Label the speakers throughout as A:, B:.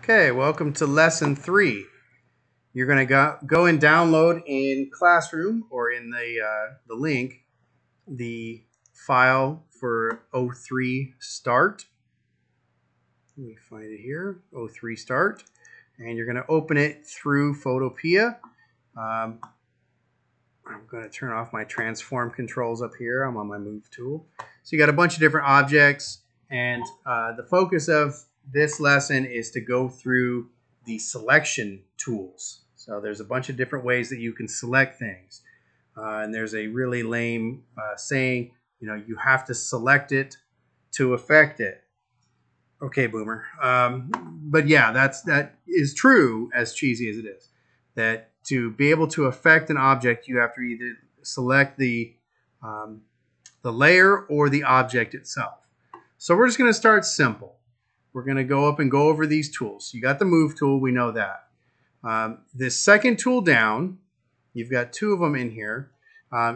A: Okay, welcome to lesson 3. You're going to go and download in Classroom or in the link the file for O3 Start. Let me find it here, O3 Start. And you're going to open it through PHOTOPEA. I'm going to turn off my transform controls up here. I'm on my move tool. So you got a bunch of different objects, and the focus of this lesson is to go through the selection tools. So there's a bunch of different ways that you can select things. And there's a really lame saying, you have to select it to affect it. Okay, boomer. But yeah, that is true, as cheesy as it is. That to be able to affect an object, you have to either select the layer or the object itself. So we're just going to start simple. We're going to go up and go over these tools. You got the move tool, we know that. This second tool down, you've got two of them in here.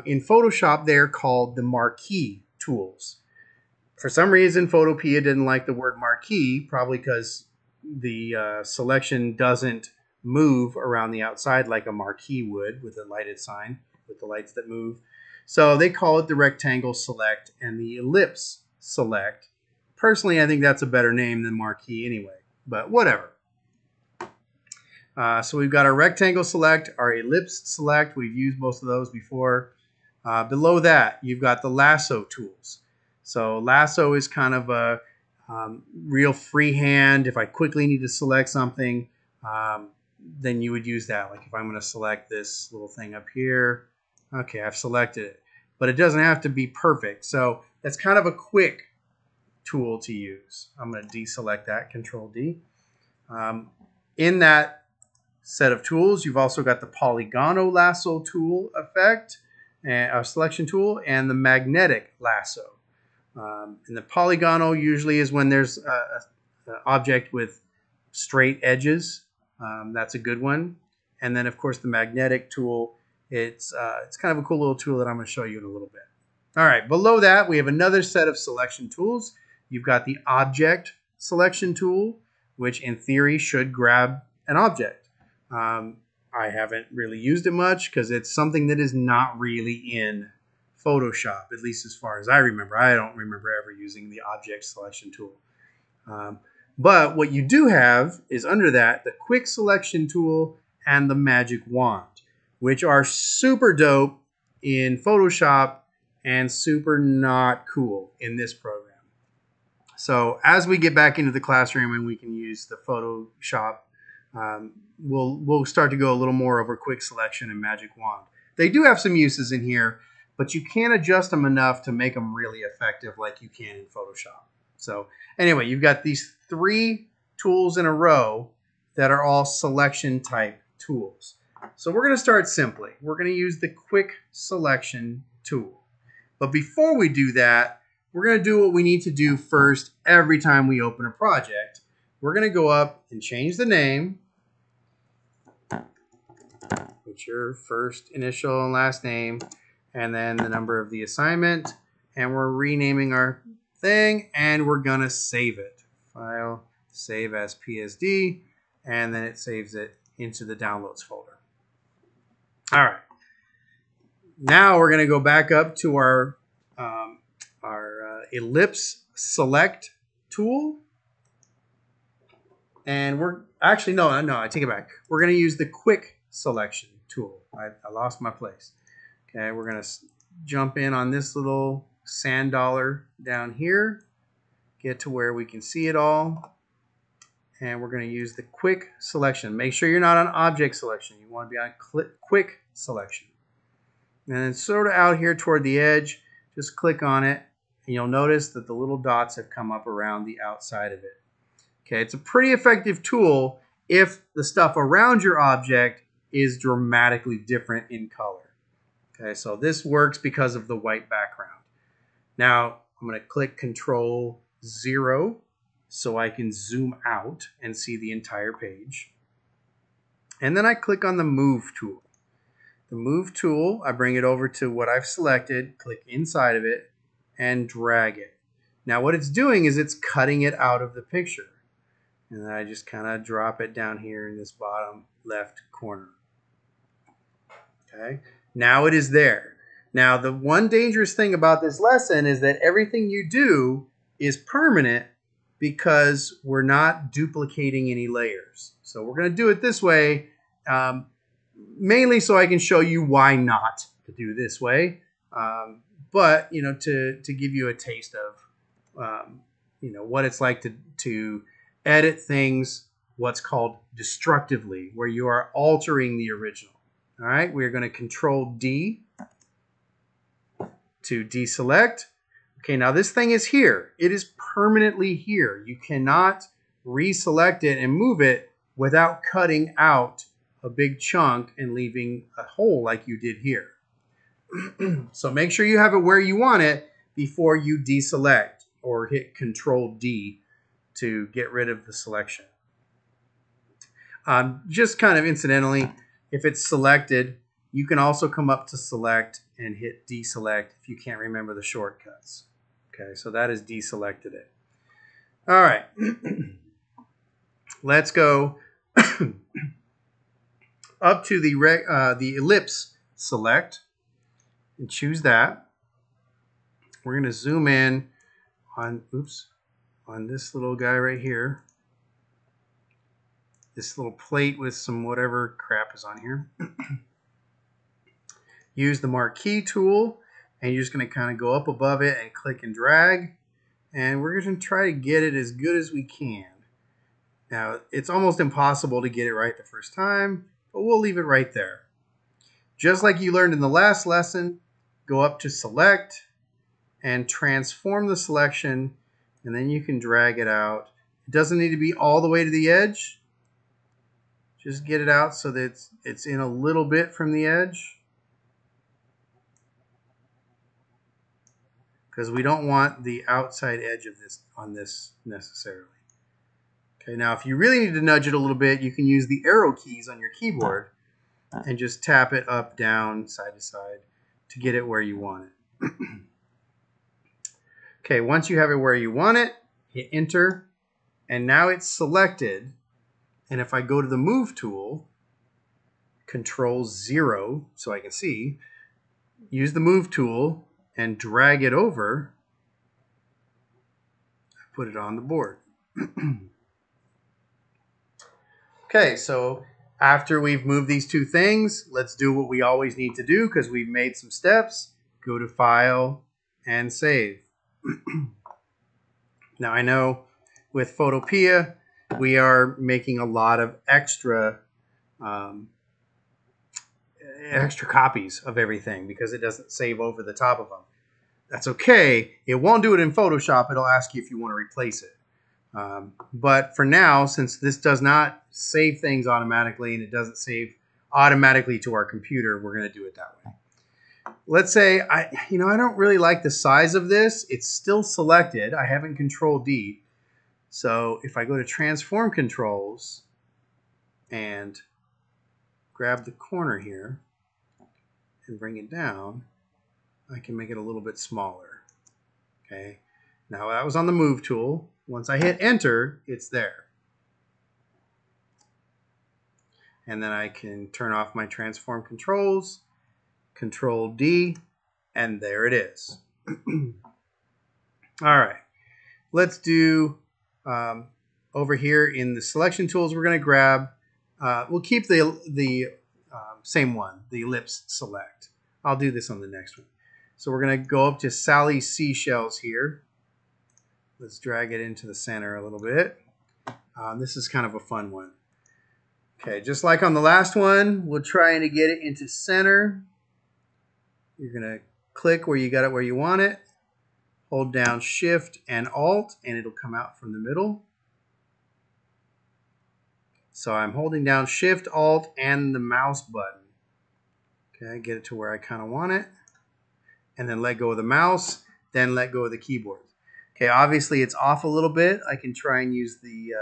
A: In Photoshop, they're called the marquee tools. For some reason, Photopea didn't like the word marquee, probably because the selection doesn't move around the outside like a marquee would with a lighted sign, with the lights that move. So they call it the rectangle select and the ellipse select. Personally, I think that's a better name than marquee anyway, but whatever. So we've got our rectangle select, our ellipse select. We've used most of those before. Below that, you've got the lasso tools. So lasso is kind of a real freehand. If I quickly need to select something, then you would use that. Like if I'm going to select this little thing up here, okay, I've selected it. But it doesn't have to be perfect. So that's kind of a quick tool to use. I'm going to deselect that, Control D. In that set of tools, you've also got the polygonal lasso tool effect, and selection tool, and the magnetic lasso. And the polygonal usually is when there's an object with straight edges. That's a good one. And then, of course, the magnetic tool, it's kind of a cool little tool that I'm going to show you in a little bit. All right, below that, we have another set of selection tools. You've got the object selection tool, which in theory should grab an object. I haven't really used it much because it's something that is not really in Photoshop, at least as far as I remember. I don't remember ever using the object selection tool. But what you do have is under that, the quick selection tool and the magic wand, which are super dope in Photoshop and super not cool in this program. So as we get back into the classroom and we can use the Photoshop, we'll start to go a little more over quick selection and magic wand. They do have some uses in here, but you can't adjust them enough to make them really effective like you can in Photoshop. So anyway, you've got these 3 tools in a row that are all selection type tools. So we're going to start simply. We're going to use the quick selection tool. But before we do that, we're going to do what we need to do first every time we open a project. We're going to go up and change the name. Put your first initial and last name, and then the number of the assignment. And we're renaming our thing, and we're going to save it. File, save as PSD, and then it saves it into the downloads folder. All right. Now we're going to go back up to our ellipse select tool. And we're actually, no, I take it back. We're going to use the quick selection tool. I lost my place. Okay, we're going to jump in on this little sand dollar down here, get to where we can see it all. And we're going to use the quick selection. Make sure you're not on object selection. You want to be on quick selection. And then sort of out here toward the edge, just click on it. And you'll notice that the little dots have come up around the outside of it. Okay, it's a pretty effective tool if the stuff around your object is dramatically different in color. Okay, so this works because of the white background. Now, I'm going to click Control 0 so I can zoom out and see the entire page. And then I click on the Move tool. The Move tool, I bring it over to what I've selected, click inside of it, and drag it. Now what it's doing is it's cutting it out of the picture. And then I just kind of drop it down here in this bottom left corner. Okay, now it is there. Now the one dangerous thing about this lesson is that everything you do is permanent because we're not duplicating any layers. So we're going to do it this way, mainly so I can show you why not to do this way. But to give you a taste of what it's like to edit things what's called destructively, where you are altering the original. All right, we're going to Control D to deselect. Okay, now this thing is here. It is permanently here. You cannot reselect it and move it without cutting out a big chunk and leaving a hole like you did here. So make sure you have it where you want it before you deselect, or hit Control D to get rid of the selection. Just kind of incidentally, if it's selected, you can also come up to select and hit deselect if you can't remember the shortcuts. Okay, so that is deselected it. All right, let's go up to the ellipse select and choose that. We're going to zoom in on this little guy right here. This little plate with some whatever crap is on here. Use the marquee tool, and you're just going to kind of go up above it and click and drag. And we're going to try to get it as good as we can. Now, it's almost impossible to get it right the first time, but we'll leave it right there. Just like you learned in the last lesson, go up to Select and transform the selection, and then you can drag it out. It doesn't need to be all the way to the edge. Just get it out so that it's in a little bit from the edge, because we don't want the outside edge of this on this necessarily. Okay, now if you really need to nudge it a little bit, you can use the arrow keys on your keyboard and just tap it up, down, side to side to get it where you want it. Okay, once you have it where you want it, hit Enter, and now it's selected. And if I go to the Move tool, Control 0, so I can see, use the Move tool and drag it over, put it on the board. Okay, so after we've moved these two things, let's do what we always need to do because we've made some steps. Go to File and Save. Now I know with Photopea, we are making a lot of extra copies of everything because it doesn't save over the top of them. That's okay. It won't do it in Photoshop. It'll ask you if you want to replace it. But for now, since this does not save things automatically and it doesn't save automatically to our computer, we're going to do it that way. Let's say I don't really like the size of this. It's still selected. I haven't Control D. So if I go to Transform Controls and grab the corner here and bring it down, I can make it a little bit smaller. Okay. Now that was on the Move tool. Once I hit Enter, it's there. And then I can turn off my Transform Controls, Control D, and there it is. All right. Let's do over here in the selection tools, we're going to grab, we'll keep the same one, the ellipse select. I'll do this on the next one. So we're going to go up to Sally's Seashells here. Let's drag it into the center a little bit. This is kind of a fun one. Okay, just like on the last one, we're trying to get it into center. You're going to click where you got it where you want it. Hold down Shift and Alt, and it'll come out from the middle. So I'm holding down Shift, Alt, and the mouse button. Okay, get it to where I kind of want it. And then let go of the mouse, then let go of the keyboard. Okay, obviously it's off a little bit. I can try and use the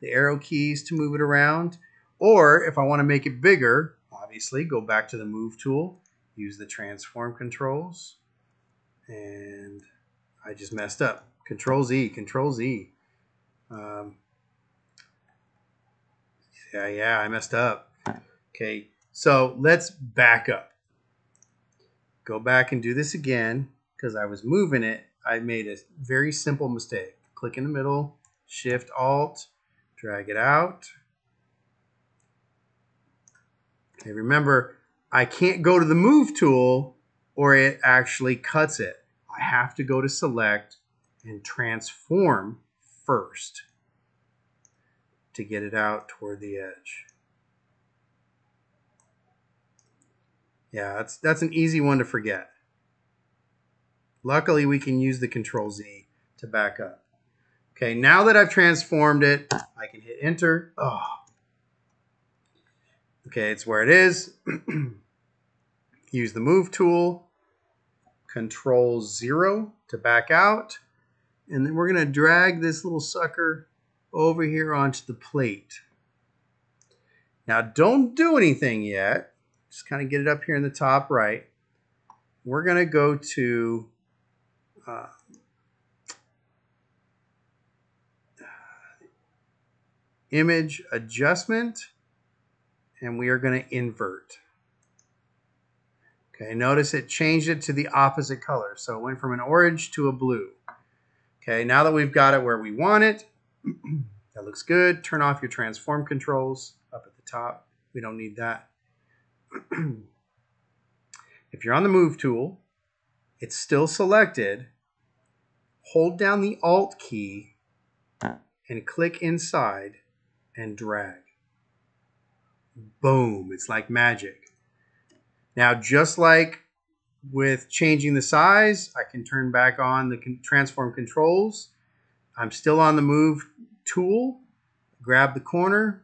A: arrow keys to move it around. Or if I want to make it bigger, obviously go back to the Move tool, use the Transform Controls, and I just messed up. Control Z, Control Z. Yeah, I messed up. Okay, so let's back up. Go back and do this again because I was moving it. I made a very simple mistake. Click in the middle, Shift Alt, drag it out. Okay, remember, I can't go to the Move tool or it actually cuts it. I have to go to Select and Transform first to get it out toward the edge. Yeah, that's an easy one to forget. Luckily, we can use the Control Z to back up. Okay, now that I've transformed it, I can hit Enter. Oh. Okay, it's where it is. Use the Move tool, Control 0 to back out. And then we're going to drag this little sucker over here onto the plate. Now, don't do anything yet. Just kind of get it up here in the top right. We're going to go to Image Adjustment, and we are going to invert. Okay, notice it changed it to the opposite color. So it went from an orange to a blue. Okay, now that we've got it where we want it, that looks good. Turn off your transform controls up at the top. We don't need that. If you're on the Move tool, it's still selected. Hold down the Alt key and click inside and drag. Boom, it's like magic. Now, just like with changing the size, I can turn back on the transform controls. I'm still on the Move tool. Grab the corner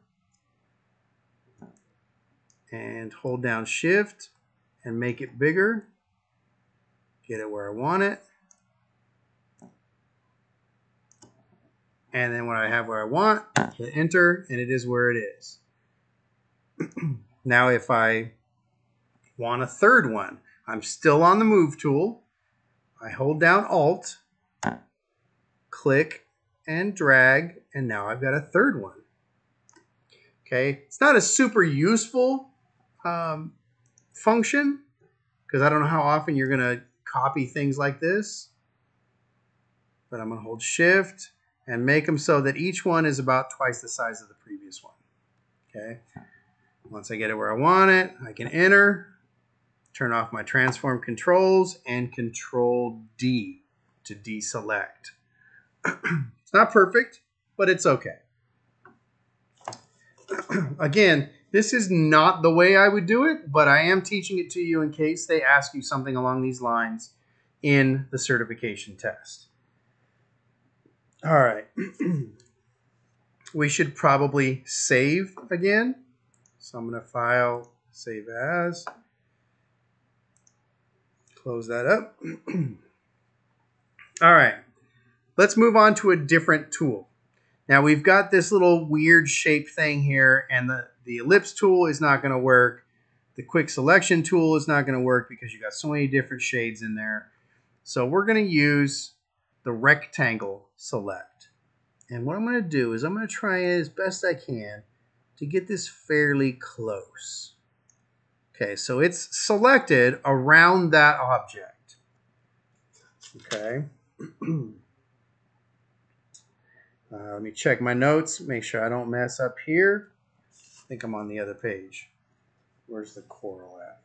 A: and hold down Shift and make it bigger. Get it where I want it. And then when I have where I want, hit Enter, and it is where it is. Now if I want a third one, I'm still on the Move tool. I hold down Alt, click and drag, and now I've got a third one. Okay, it's not a super useful function because I don't know how often you're going to copy things like this. But I'm going to hold Shift and make them so that each one is about twice the size of the previous one. Okay. Once I get it where I want it, I can enter, turn off my transform controls, and Control D to deselect. It's not perfect, but it's okay. Again, this is not the way I would do it, but I am teaching it to you in case they ask you something along these lines in the certification test. All right. We should probably save again. So I'm going to File, Save As. Close that up. All right. Let's move on to a different tool. Now we've got this little weird shape thing here, and the ellipse tool is not going to work. The quick selection tool is not going to work because you got so many different shades in there. So we're going to use the rectangle select. And what I'm going to do is I'm going to try as best I can to get this fairly close. Okay, so it's selected around that object. Okay. Let me check my notes, make sure I don't mess up here. I think I'm on the other page. Where's the coral at?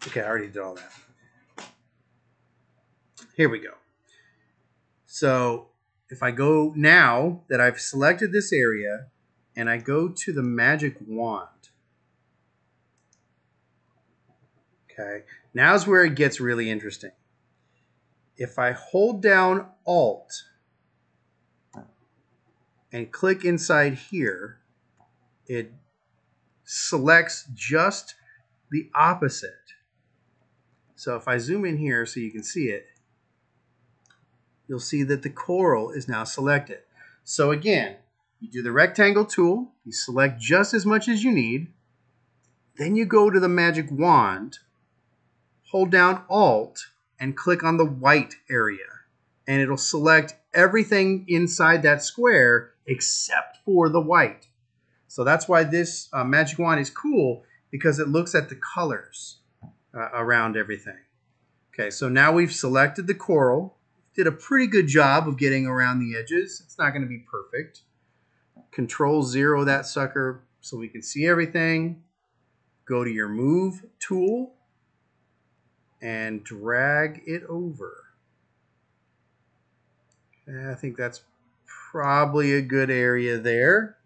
A: Okay, I already did all that. Here we go. So if I go now that I've selected this area and I go to the magic wand, okay, now's where it gets really interesting. If I hold down Alt and click inside here, it selects just the opposite. So if I zoom in here so you can see it, you'll see that the coral is now selected. So again, you do the rectangle tool, you select just as much as you need, then you go to the magic wand, hold down Alt, and click on the white area, and it'll select everything inside that square except for the white. So that's why this magic wand is cool, because it looks at the colors around everything. Okay, so now we've selected the coral. Did a pretty good job of getting around the edges. It's not going to be perfect. Control 0 that sucker so we can see everything. Go to your move tool and drag it over. And I think that's probably a good area there.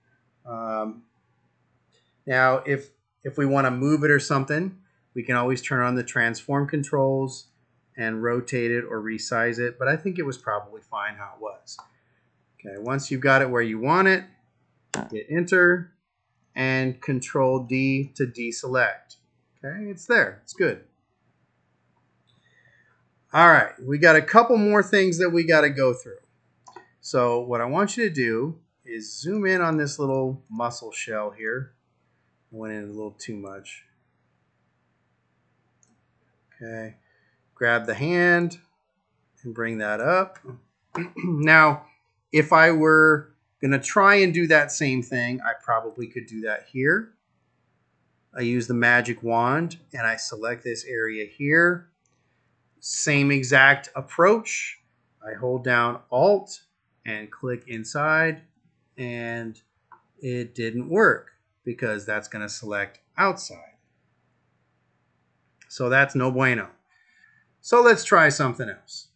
A: Now, if we want to move it or something, we can always turn on the transform controls and rotate it or resize it. But I think it was probably fine how it was. Okay, once you've got it where you want it, hit enter and Control D to deselect. Okay, it's there. It's good. All right, we got a couple more things that we got to go through. So what I want you to do is zoom in on this little mussel shell here. I went in a little too much. Okay, grab the hand and bring that up. Now, if I were going to try and do that same thing, I probably could do that here. I use the magic wand and I select this area here. Same exact approach. I hold down Alt and click inside, and it didn't work because that's going to select outside. So that's no bueno. So let's try something else.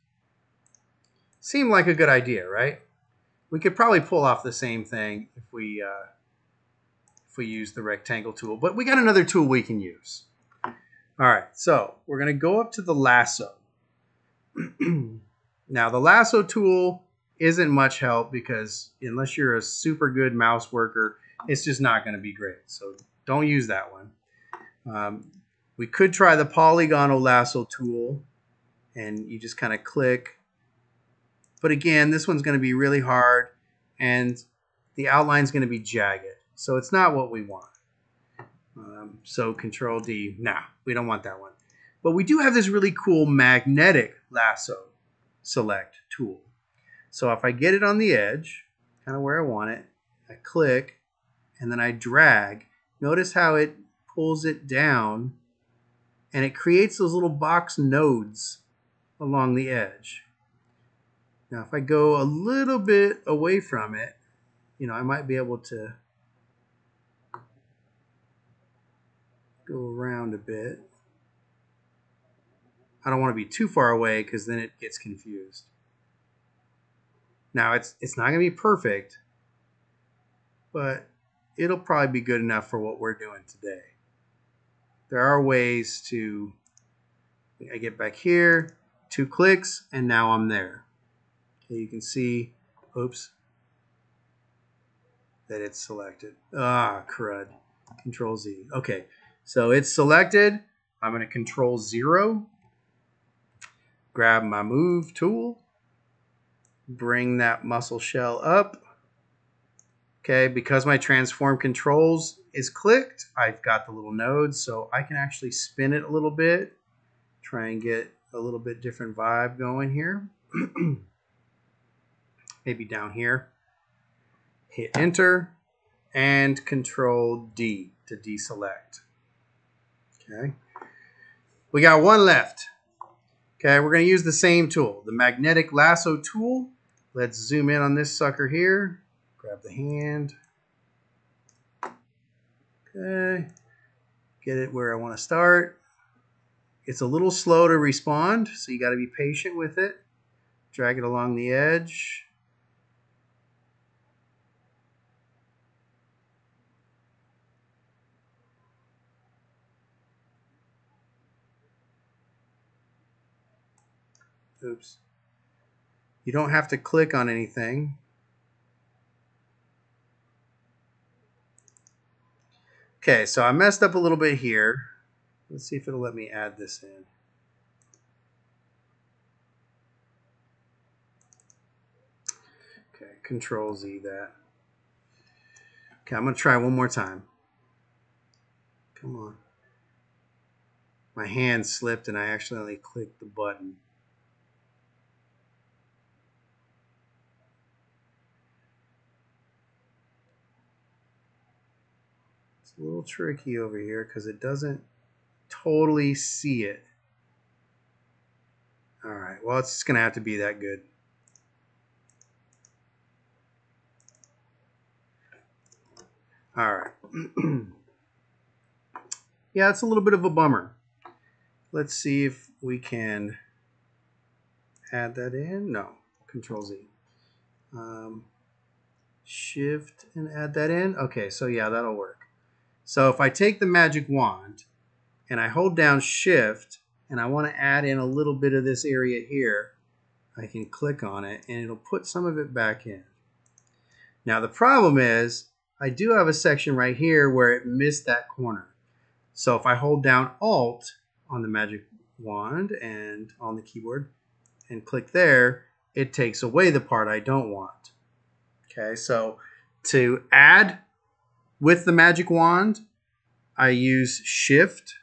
A: Seemed like a good idea, right? We could probably pull off the same thing if we use the rectangle tool, but we got another tool we can use. All right, so we're going to go up to the lasso. Now, the lasso tool isn't much help because unless you're a super good mouse worker, it's just not going to be great. So don't use that one. We could try the polygonal lasso tool, and you just kind of click. But again, this one's going to be really hard, and the outline's going to be jagged. So it's not what we want. So Control D, nah, we don't want that one. But we do have this really cool magnetic lasso select tool. So if I get it on the edge, kind of where I want it, I click, and then I drag. Notice how it pulls it down, and it creates those little box nodes along the edge. Now, if I go a little bit away from it, I might be able to go around a bit. I don't want to be too far away because then it gets confused. Now, it's not going to be perfect, but it'll probably be good enough for what we're doing today. There are ways to, I get back here, 2 clicks, and now I'm there. Okay, you can see, oops, that it's selected. Ah, crud. Control Z. Okay, so it's selected. I'm going to Control 0. Grab my move tool. Bring that mussel shell up. Okay, because my transform controls is clicked, I've got the little nodes, so I can actually spin it a little bit. Try and get a little bit different vibe going here. Maybe down here. Hit enter and Control D to deselect. Okay. We got one left. Okay, we're going to use the same tool, the magnetic lasso tool. Let's zoom in on this sucker here. Grab the hand. Okay. Get it where I want to start. It's a little slow to respond, so you got to be patient with it. Drag it along the edge. Oops. You don't have to click on anything. Okay, so I messed up a little bit here. Let's see if it'll let me add this in. Okay, Control Z that. Okay, I'm going to try one more time. Come on. My hand slipped and I accidentally clicked the button. It's a little tricky over here because it doesn't totally see it. All right, well, it's just going to have to be that good. All right. Yeah, it's a little bit of a bummer. Let's see if we can add that in. No, Control Z. Shift and add that in. Okay, so yeah, that'll work. So if I take the magic wand and I hold down Shift and I want to add in a little bit of this area here, I can click on it and it'll put some of it back in. Now the problem is I do have a section right here where it missed that corner. So if I hold down Alt on the magic wand and on the keyboard and click there, it takes away the part I don't want. Okay, so to add with the magic wand, I use Shift.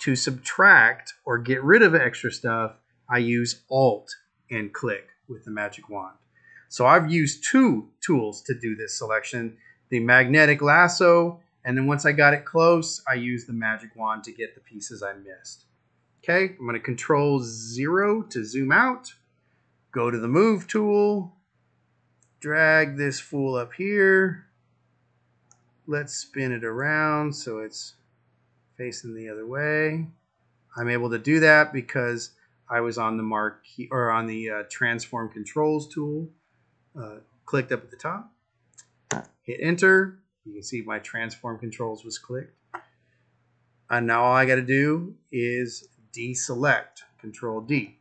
A: To subtract or get rid of extra stuff, I use Alt and click with the magic wand. So I've used two tools to do this selection, the magnetic lasso, and then once I got it close, I used the magic wand to get the pieces I missed. Okay, I'm going to Control 0 to zoom out, go to the Move tool, drag this fool up here, let's spin it around so it's facing the other way. I'm able to do that because I was on the marquee or on the transform controls tool, clicked up at the top, hit enter. You can see my transform controls was clicked. And now all I got to do is deselect, Control D.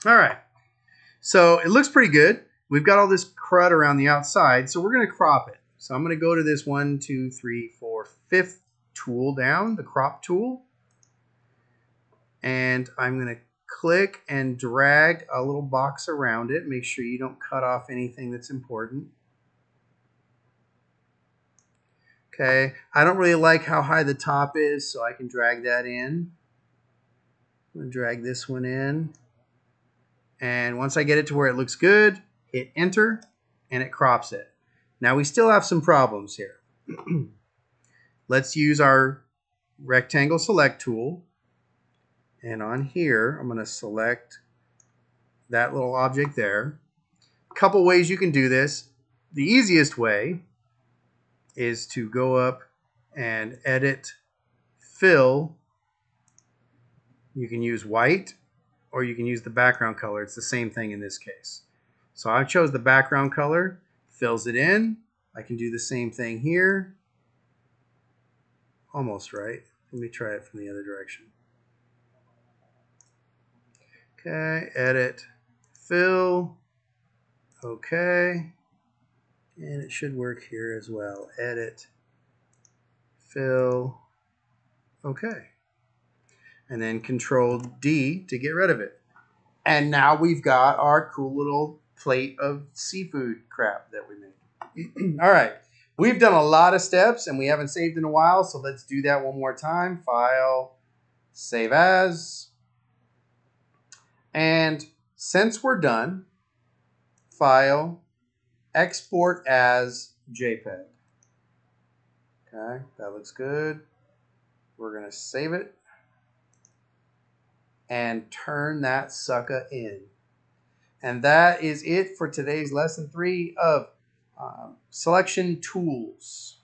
A: All right, so it looks pretty good. We've got all this crud around the outside, so we're going to crop it. So I'm going to go to this 1, 2, 3, 4, 5th tool down, the crop tool. And I'm going to click and drag a little box around it. Make sure you don't cut off anything that's important. Okay, I don't really like how high the top is, so I can drag that in. I'm going to drag this one in. And once I get it to where it looks good, hit enter, and it crops it. Now we still have some problems here. Let's use our rectangle select tool. And on here, I'm going to select that little object there. A couple ways you can do this. The easiest way is to go up and edit fill. You can use white or you can use the background color. It's the same thing in this case. So I chose the background color, fills it in. I can do the same thing here. Almost right. Let me try it from the other direction. Okay, edit, fill, okay, and it should work here as well. Edit, fill, okay, and then Control D to get rid of it. And now we've got our cool little plate of seafood crap that we made. All right, we've done a lot of steps and we haven't saved in a while, so let's do that one more time. File, save as. And since we're done, file, export as JPEG. Okay, that looks good. We're going to save it and turn that sucker in. And that is it for today's lesson 3 of selection tools.